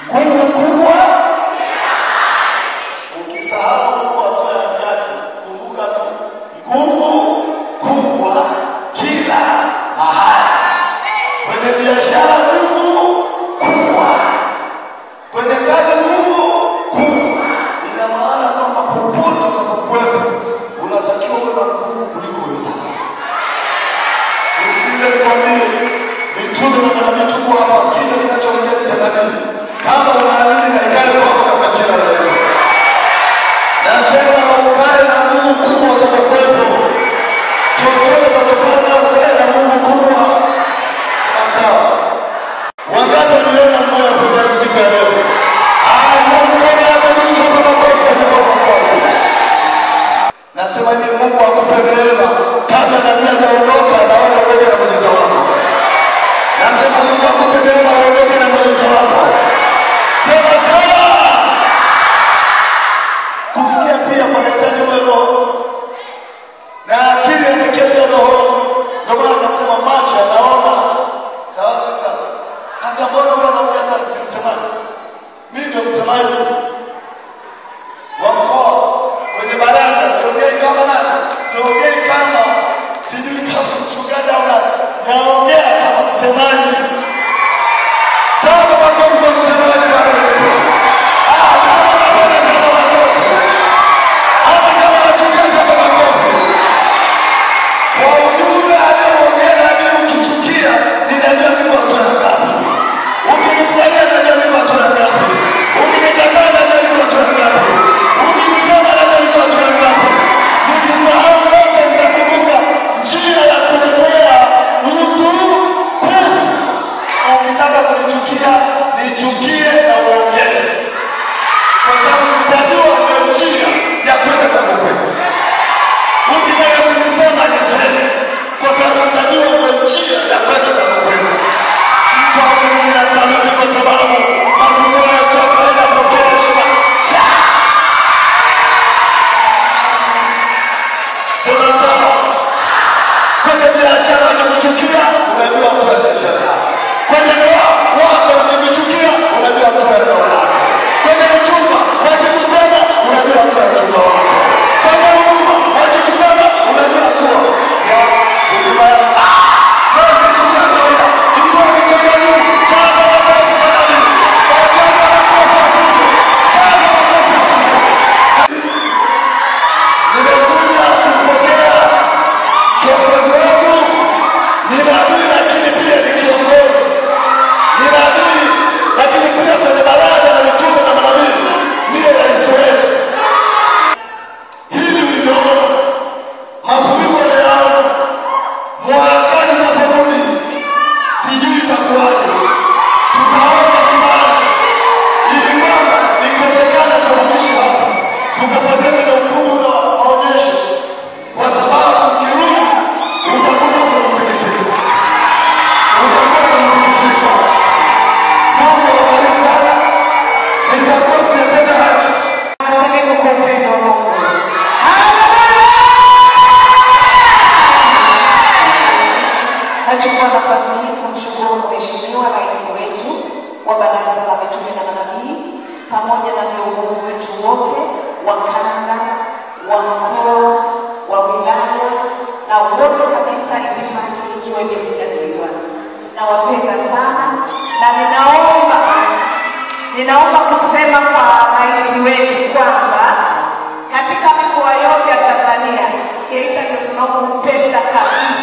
nguvu kubwa. Ukisahau kwa hatua ya tatu, kumbuka tu nguvu kubwa kila mahali. Kwenye biashara nguvu kubwa, kwenye kazi nguvu kubwa. Ina maana kwamba popote unapokuwepo unatakiwa uwe na nguvu kuliko wenzako. Usikilize nikwambie, mitume na manabii tuko hapa, kile kinachoongea mchanganyiko. Kama unaamini na ikale kwako katika jina la Yesu. Nasema ukae na nguvu kubwa utakapokuwepo. Chochote utakachofanya ukae na nguvu kubwa. Sawa. Wakati uliona moyo kwa siku ya leo. Mungu yako ni mchozo makofi kwa kwako. Nasema ni Mungu akupe neema kabla nabii hajaondoka na wale wote na mwenza wako. Nasema Mungu akupe neema wote na mwenza wako. Sema sawa. Kusikia pia kunahitaji uwepo na akili ya mkeo roho. Ndio maana akasema macho anaona. Sawa sasa. Sasa mbona unaongea sasa simsemaji? Mimi ndio msemaji wa mkoa kwenye baraza, siongei kama nani? Siongei kama sijui kama mchungaji au nani. Naongea kama msemaji. Sasa makofi kwa msemaji baraza. Nichukie na uongeze. Kwa sababu utajua ndio njia ya kwenda kwa Mungu. Ukitaka kunisema niseme, kwa sababu utajua ndio njia ya kwenda kwa Mungu. Mtu wangu na salati kwa sababu mafunzo ya soka yanapokea heshima. Sema sawa. Kwenye biashara unakuchukia, unajua kwa biashara. Kwenye ndoa wako wanakuchukia, unajua kwa ndoa yako. Kwenye uchumba wakikusema, unajua kwa uchumba wako. Kwenye huduma wakikusema, unajua kwa ya huduma yako. Basi nishaona ndio mikono chana na kwa nani. Wakaanza na kufuata. Chana na kufuata. Nimekuja kupokea kiongozi wetu. Ni nabii lakini pia ni kiongozi. Ni nabii lakini pia kwenye baraza na mitume na manabii ndiye rais wetu. Hili ndio mafuriko yao mwakani na pamoja. Sijui itakuwaje. Tunaomba kibali ili kwamba ikiwezekana tuhamishe hapa tukafanya na hukumu na maonyesho, kwa sababu kirudi utakuwa mtakatifu. Utakuwa mtakatifu. Mungu awabariki sana. Nitakosa tena haki. Asante kwa upendo wa Mungu. Nachukua nafasi hii kumshukuru Mheshimiwa Rais wetu wa Baraza la Mitume na Manabii pamoja na viongozi wetu wote wa kanda, wa mkoa, wa wilaya na wote kabisa, itifaki ikiwa imezingatiwa. Nawapenda sana na ninaomba kusema kwa rais wetu kwamba katika mikoa yote ya Tanzania Geita ndio tunaompenda kabisa.